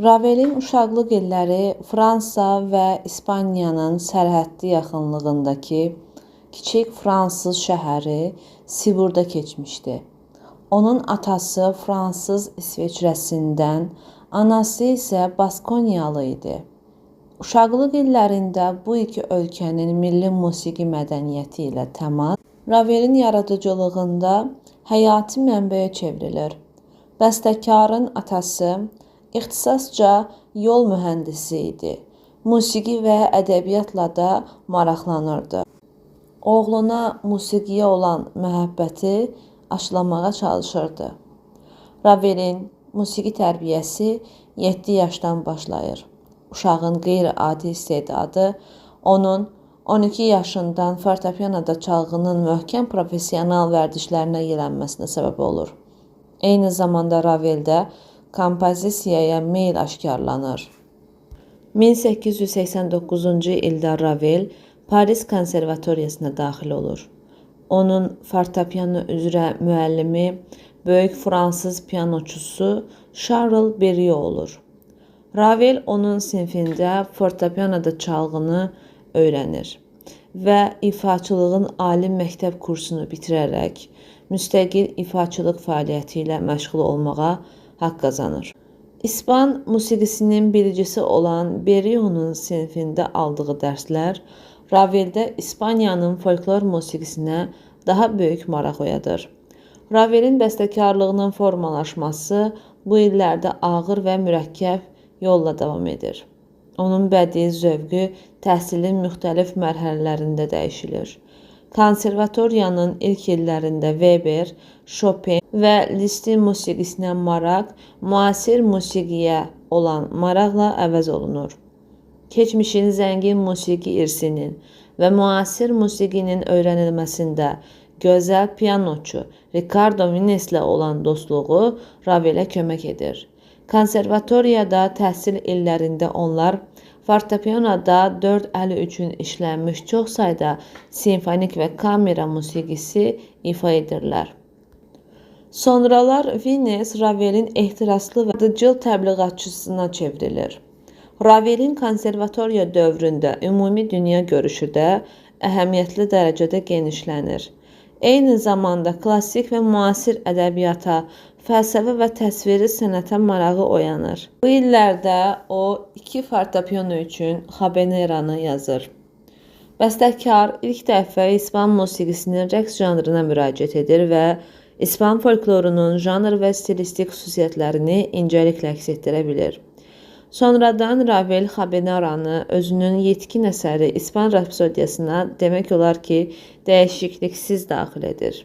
Ravelin uşaqlıq illəri Fransa və İspaniyanın sərhəddi yaxınlığındakı kiçik fransız şəhəri Siburda keçmişdi. Onun atası Fransız İsveçrəsindən, anası isə Baskoniyalı idi. Uşaqlıq illərində bu iki ölkənin milli musiqi mədəniyyəti ilə təmas Ravelin yaradıcılığında həyati mənbəyə çevrilir. Bəstəkarın atası ixtisasca yol mühəndisi idi. Musiqi və ədəbiyyatla da maraqlanırdı. Oğluna musiqiyə olan məhəbbəti aşılamağa çalışırdı. Ravelin musiqi tərbiyəsi 7 yaşdan başlayır. Uşağın qeyri-adi istedadı onun 12 yaşından fortepianoda çalğının möhkəm professional vərdişlərinə yiyələnməsinə səbəb olur. Eyni zamanda Raveldə kompozisiyaya meyl aşkarlanır. 1889-cu ildə Ravel Paris konservatoriyasına daxil olur. Onun fortepiano üzrə müəllimi böyük fransız pianoçusu Charles Berlioz olur. Ravel onun sinfində fortepianoda çalğını öyrənir və ifaçılığın ali məktəb kursunu bitirərək müstəqil ifaçılıq fəaliyyəti ilə məşğul olmağa haqq qazanır. İspan musiqisinin bilicisi olan Berliozun sinfində aldığı dərslər Raveldə İspaniyanın folklor musiqisinə daha böyük maraq oyadır. Ravelin bəstəkarlığının formalaşması bu illərdə ağır və mürəkkəb yolla davam edir. Onun bədii zövqü təhsilin müxtəlif mərhələlərində dəyişilir. Konservatoriyanın ilk illərində Weber, Chopin və Lisztin musiqisinə maraq müasir musiqiyə olan maraqla əvəz olunur. Keçmişin zəngin musiqi irsinin və müasir musiqinin öyrənilməsində gözəl pianoçu Ricardo Vines'lə olan dostluğu Ravel'ə kömək edir. Konservatoriyada təhsil illərində onlar fortepianoda 4 əli üçün işlənmiş çox sayda simfonik və kamera musiqisi ifa edirlər. Sonralar Vines Ravelin ehtiraslı və yaradıcıl təbliğatçısına çevrilir. Ravelin konservatoriya dövründə ümumi dünya görüşü də əhəmiyyətli dərəcədə genişlənir. Eyni zamanda klassik və müasir ədəbiyyata, fəlsəfə və təsviri sənətə marağı oyanır. Bu illərdə o 2 fortepiano üçün habaneranı yazır. Bəstəkar ilk dəfə İspan musiqisinin rəqs janrına müraciət edir və İspan folklorunun janr və stilistik xüsusiyyətlərini incəliklə əks etdirə bilir. Sonradan Ravel habaneranı özünün yetkin əsəri İspan rapsodiyasına demək olar ki, dəyişikliksiz daxil edir.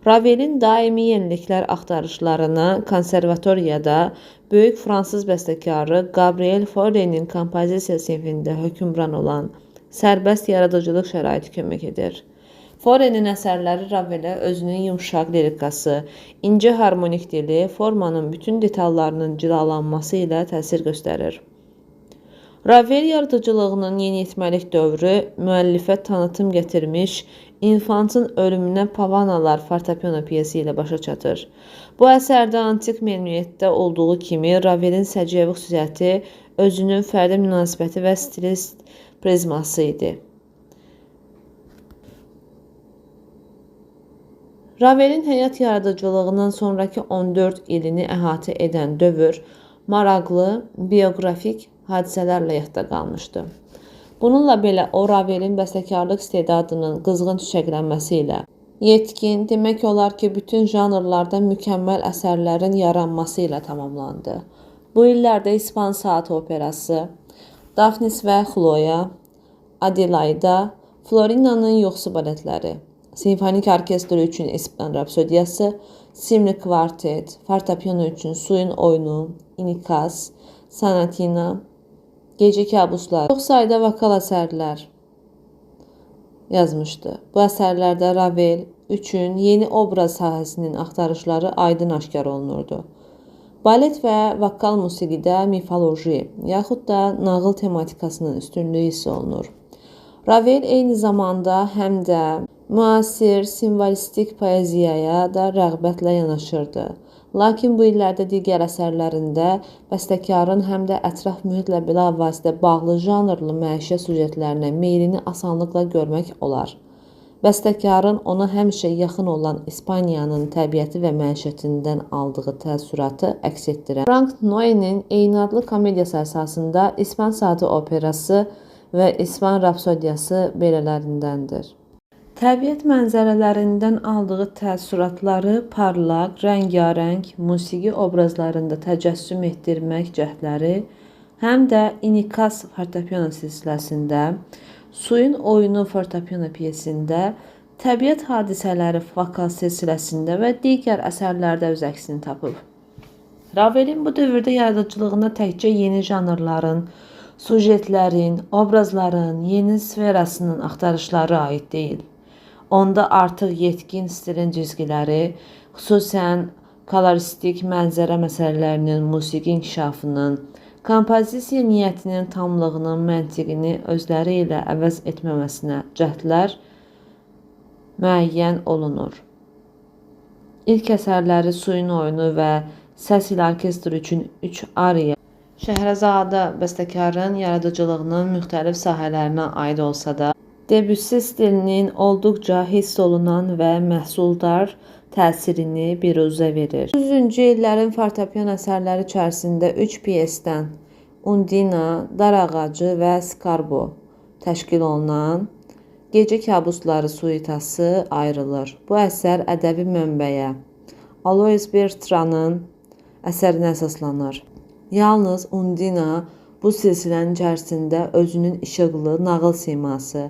Ravelin daimi yeniliklər axtarışlarına konservatoriyada böyük fransız bəstəkarı Gabriel Fauré'nin kompozisiya sinfində hökmran olan sərbəst yaradıcılıq şəraiti kömək edir. Fauré'nin əsərləri Ravel'ə özünün yumşaq lirikası, incə harmonik dili, formanın bütün detallarının cilalanması ilə təsir göstərir. Ravel yaradıcılığının yeniyetməlik dövrü müəllifə tanıtım gətirmiş İnfantın ölümünə Pavanalar fortepiano piyesi ilə başa çatır. Bu əsərdə antik məmnuniyyətdə olduğu kimi Ravelin səciyyəvi xüsusiyyəti özünün fərdi münasibəti və stilist prizması idi. Ravelin həyat yaradıcılığının sonraki 14 ilini əhatə edən dövr maraqlı, bioqrafik hadisələrlə yadda qalmışdı. Bununla belə o Ravelin bəstəkarlıq istedadının qızğın çiçəklənməsi ilə yetkin, demək olar ki, bütün janrlarda mükəmməl əsərlərin yaranması ilə tamamlandı. Bu illərdə İspan saat operası, Dafnis və Xloya, Adelaida, Florina'nın yoxsu baletləri, simfonik orkestr üçün İspan rapsodiyası, simli kvartet, fortepiano üçün suyun oyunu, inikas, sonatina, gecə kabuslar, çox sayda vokal əsərlər yazmışdı. Bu əsərlərdə Ravel üçün yeni obraz sahəsinin axtarışları aydın aşkar olunurdu. Balet və vokal musiqidə mifoloji, yaxud da nağıl tematikasının üstünlüyü hiss olunur. Ravel eyni zamanda həm də müasir simvolistik poeziyaya da rəğbətlə yanaşırdı. Lakin bu illərdə digər əsərlərində bəstəkarın həm də ətraf mühitlə bilavasitə bağlı janrlı məişət süjetlərinə meylini asanlıqla görmək olar. Bəstəkarın ona həmişə yaxın olan İspaniyanın təbiəti və məişətindən aldığı təəssüratı əks etdirən Frank Noe'nin eyni adlı komediyası əsasında İspan Saatı operası və İspan Rapsodiyası belələrindəndir. Təbiət mənzərələrindən aldığı təəssüratları parlaq, rəngarəng musiqi obrazlarında təcəssüm etdirmək cəhdləri həm də İnikas fortepiano silsiləsində, Suyun Oyunu fortepiano pyesində, Təbiət hadisələri vokal silsiləsində və digər əsərlərdə öz əksini tapıb. Ravelin bu dövrdə yaradıcılığına təkcə yeni janrların, sujetlərin, obrazların yeni sferasının axtarışları aid deyil. Onda artıq yetkin stilin cizgiləri, xüsusən koloristik mənzərə məsələlərinin musiqi inkişafının, kompozisiya niyyətinin tamlığının məntiqini özləri ilə əvəz etməməsinə cəhdlər müəyyən olunur. İlk əsərləri Suyun Oyunu və Səs ilə orkestr üçün 3 ariya. Şəhərzadə bəstəkarın yaradıcılığının müxtəlif sahələrinə aid olsa da, Debussy stilinin olduqca hiss olunan və məhsuldar təsirini biruzə verir. 100-cü illərin fortepiano əsərləri içərisində 3 pyesdən Undina, Dar Ağacı və Skarbo təşkil olunan Gecə Kabusları suitası ayrılır. Bu əsər ədəbi mənbəyə Alois Bertrandın əsərinə əsaslanır. Yalnız Undina bu silsilənin içərisində özünün işıqlı nağıl siması,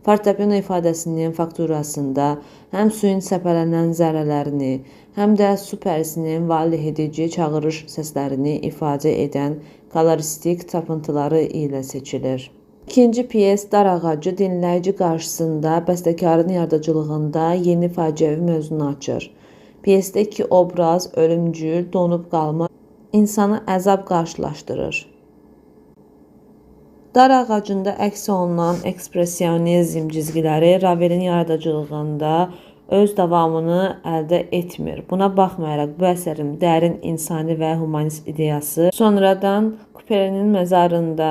fortepiano ifadəsinin fakturasında həm suyun səpələnən zərrələrini, həm də su pərisinin valeh edici çağırış səslərini ifadə edən koloristik tapıntıları ilə seçilir. İkinci pyes Dar Ağacı dinləyici qarşısında bəstəkarın yaradıcılığında yeni faciəvi mövzunu açır. Pyesdə iki obraz, ölümcül, donub qalma, insanı əzab qarşılaşdırır. Dar Ağacında əks olunan ekspresionizm cizgiləri Ravelin yaradıcılığında öz davamını əldə etmir. Buna baxmayaraq bu əsərin dərin insani və humanist ideyası sonradan Couperin məzarında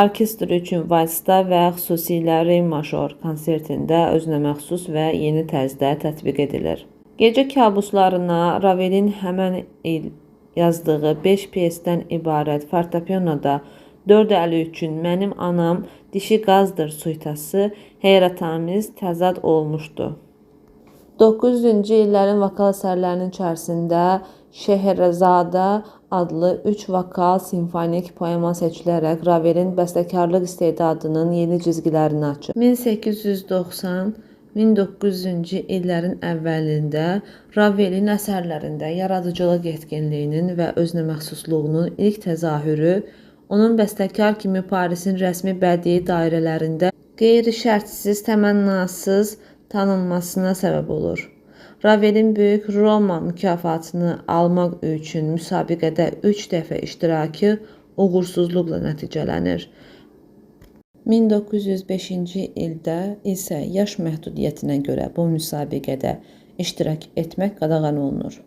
orkestr üçün valsda və xüsusilə re major konsertində özünə məxsus və yeni tərzdə tətbiq edilir. Gecə kabuslarına Ravelin həmən il yazdığı 5 pyesdən ibarət fortepianoda 4 əli üçün Mənim anam dişi qazdır suitası heyrətamiz təzad olmuşdu. 900-cü illərin vokal əsərlərinin içərisində Şəhərzadə adlı 3 vokal simfonik poema seçilərək Ravelin bəstəkarlıq istedadının yeni cizgilərini açır. 1890-1900-cü illərin əvvəlində Ravelin əsərlərində yaradıcılıq yetkinliyinin və özünəməxsusluğunun ilk təzahürü onun bəstəkar kimi Parisin rəsmi bədii dairələrində qeyri-şərtsiz, təmənnasız tanınmasına səbəb olur. Ravelin Böyük Roma mükafatını almaq üçün müsabiqədə 3 dəfə iştirakı uğursuzluqla nəticələnir. 1905-ci ildə isə yaş məhdudiyyətinə görə bu müsabiqədə iştirak etmək qadağan olunur.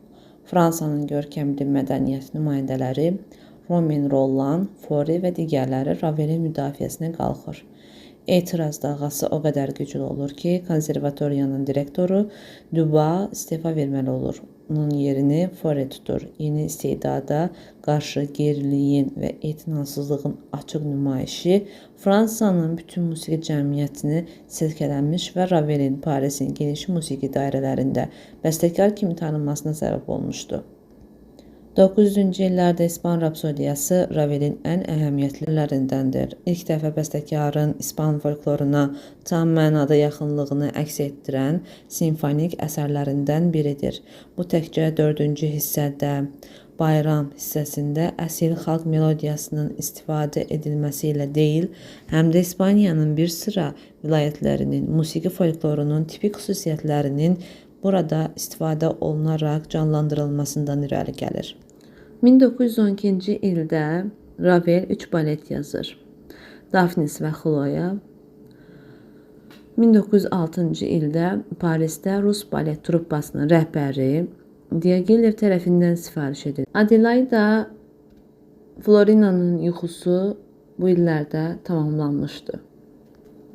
Fransanın görkəmli mədəniyyət nümayəndələri Romain Rolland, Fauré və digərləri Ravelin müdafiəsinə qalxır. Etiraz dalğası o qədər güclü olur ki, konservatoriyanın direktoru Dubois istefa verməli olur. Onun yerini Fauré tutur. Yeni istedada qarşı geriliyin və etinasızlığın açıq nümayişi Fransanın bütün musiqi cəmiyyətini silkələnmiş və Ravelin Parisin geniş musiqi dairələrində bəstəkar kimi tanınmasına səbəb olmuşdu. 900-cü illərdə İspan Rapsodiyası Ravelin ən əhəmiyyətlilərindəndir. İlk dəfə bəstəkarın İspan folkloruna tam mənada yaxınlığını əks etdirən simfonik əsərlərindən biridir. Bu təkcə 4-cü hissədə, bayram hissəsində əsil xalq melodiyasının istifadə edilməsi ilə deyil, həm də İspaniyanın bir sıra vilayətlərinin musiqi folklorunun tipik xüsusiyyətlərinin burada istifadə olunaraq canlandırılmasından irəli gəlir. 1912-ci ildə Ravel 3 balet yazır. Dafnis və Xloya. 1906-cı ildə Parisdə Rus balet truppasının rəhbəri Diaghilev tərəfindən sifariş edilir. Adelaida Florina'nın yuxusu bu illərdə tamamlanmışdı.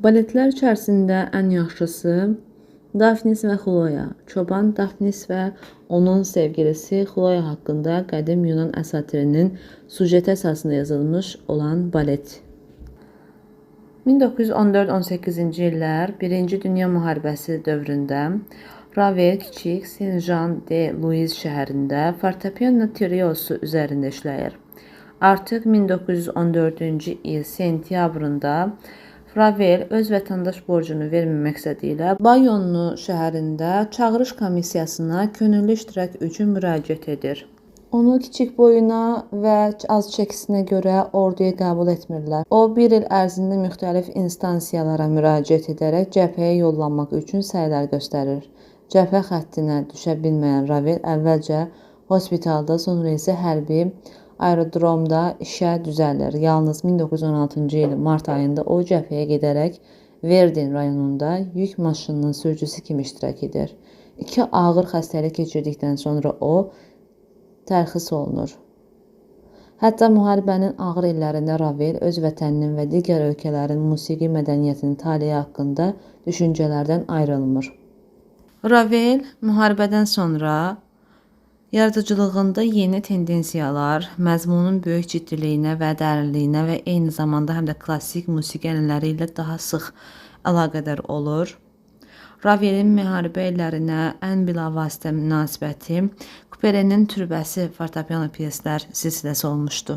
Baletlər içərisində ən yaxşısı Daphnis və Xloya, çoban Daphnis və onun sevgilisi Xloya haqqında qədim Yunan əsatirinin süjeti əsasında yazılmış olan balet. 1914-18-ci illər Birinci Dünya Müharibəsi dövründə Ravel kiçik Saint-Jean-de-Louis şəhərində fortepiano triosu üzərində işləyir. Artıq 1914-cü il sentyabrında Ravel öz vətəndaş borcunu vermək məqsədilə Bayonne şəhərində çağırış komissiyasına könüllü iştirak üçün müraciət edir. Onu kiçik boyuna və az çəkisinə görə orduya qəbul etmirlər. O, bir il ərzində müxtəlif instansiyalara müraciət edərək cəbhəyə yollanmaq üçün səylər göstərir. Cəbhə xəttinə düşə bilməyən Ravel əvvəlcə hospitalda, sonra isə hərbi aerodromda işə düzəlir. Yalnız 1916-cı il mart ayında o cəbhəyə gedərək Verdun rayonunda yük maşınının sürücüsü kimi iştirak edir. 2 ağır xəstəlik keçirdikdən sonra o tərxis olunur. Hətta müharibənin ağır illərində Ravel öz vətəninin və digər ölkələrin musiqi mədəniyyətinin taleyi haqqında düşüncələrdən ayrılmır. Ravel müharibədən sonra yaradıcılığında yeni tendensiyalar, məzmunun böyük ciddiliyinə və dərinliyinə və eyni zamanda həm də klassik musiqi ənənələri ilə daha sıx əlaqədar olur. Ravelin müharibə illərinə ən bilavasitə münasibəti Couperin türbəsi fortepiano pyeslər silsiləsi olmuşdu.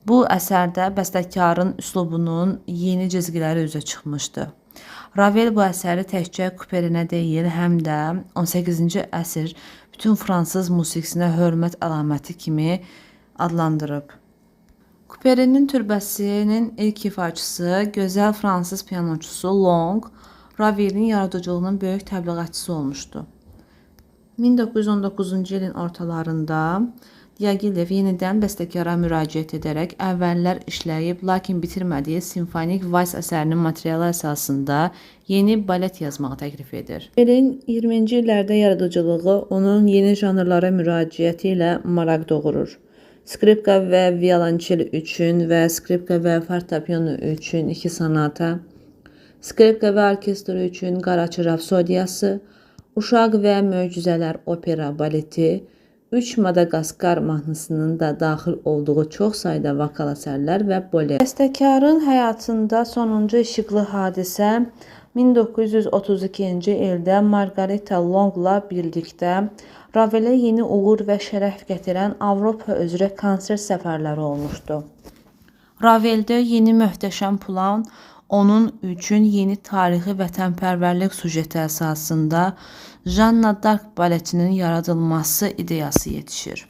Bu əsərdə bəstəkarın üslubunun yeni cizgiləri üzə çıxmışdı. Ravel bu əsəri təkcə Couperinə deyil, həm də 18-ci əsr bütün fransız musiqisinə hörmət əlaməti kimi adlandırıb. Couperin türbəsinin ilk ifaçısı, gözəl fransız pianoçusu Long, Ravelin yaradıcılığının böyük təbliğatçısı olmuşdu. 1919-cu ilin ortalarında Diaghilev yenidən bəstəkara müraciət edərək əvvəllər işləyib, lakin bitirmədiyi simfonik vals əsərinin materialı əsasında yeni balet yazmağı təklif edir. Ravelin 20-ci illərdə yaradıcılığı onun yeni janrlara müraciəti ilə maraq doğurur. Skripka və violonçel üçün və skripka və fortepiano üçün 2 sonata, skripka və orkestr üçün Qaraçı Rapsodiyası, Uşaq və Möcüzələr opera baleti, 3 Madagaskar mahnısının da daxil olduğu çox sayda vokal əsərlər və bolet. Bəstəkarın həyatında sonuncu işıqlı hadisə 1932-ci ildə Margarita Longla birlikdə Ravel'e yeni uğur və şərəf gətirən Avropa üzrə konsert səfərləri olmuşdu. Ravel'də yeni möhtəşəm plan onun üçün yeni tarixi vətənpərvərlik sujeti əsasında Janna Dark baletinin yaradılması ideyası yetişir.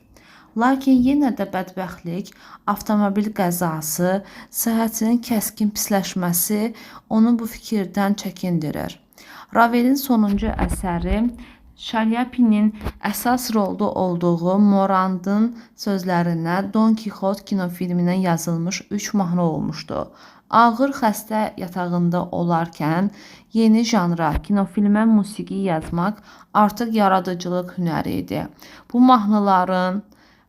Lakin yenə də bədbəxtlik, avtomobil qəzası, səhhətinin kəskin pisləşməsi onu bu fikirdən çəkindirir. Ravel'in sonuncu əsəri Şalyapinin əsas rolda olduğu Morand'ın sözlərinə Don Quixote kinofilminə yazılmış 3 mahnı olmuşdu. Ağır xəstə yatağında olarkən yeni janra kinofilmə musiqi yazmaq artıq yaradıcılıq hünəri idi. Bu mahnıların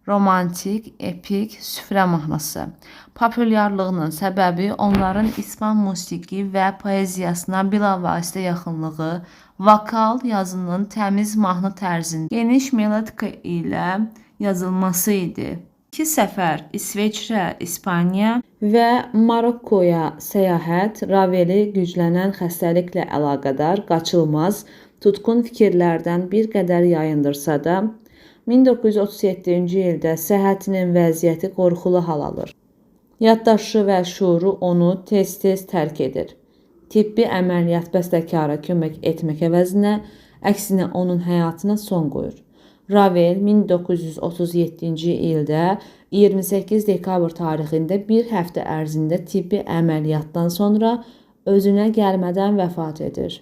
romantik, epik, süfrə mahnısı. Populyarlığının səbəbi onların İspan musiqi və poeziyasına bilavasitə yaxınlığı, vokal yazının təmiz mahnı tərzində geniş melodika ilə yazılması idi. 2 səfər İsveçrə, İspaniya və Marokkoya səyahət Ravel'i güclənən xəstəliklə əlaqədar qaçılmaz, tutqun fikirlərdən bir qədər yayındırsa da, 1937-ci ildə səhhətinin vəziyyəti qorxulu hal alır. Yaddaşı və şuuru onu tez-tez tərk edir. Tibbi əməliyyat bəstəkara kömək etmək əvəzinə, əksinə onun həyatına son qoyur. Ravel 1937-ci ildə 28 dekabr tarixində bir həftə ərzində tibbi əməliyyatdan sonra özünə gəlmədən vəfat edir.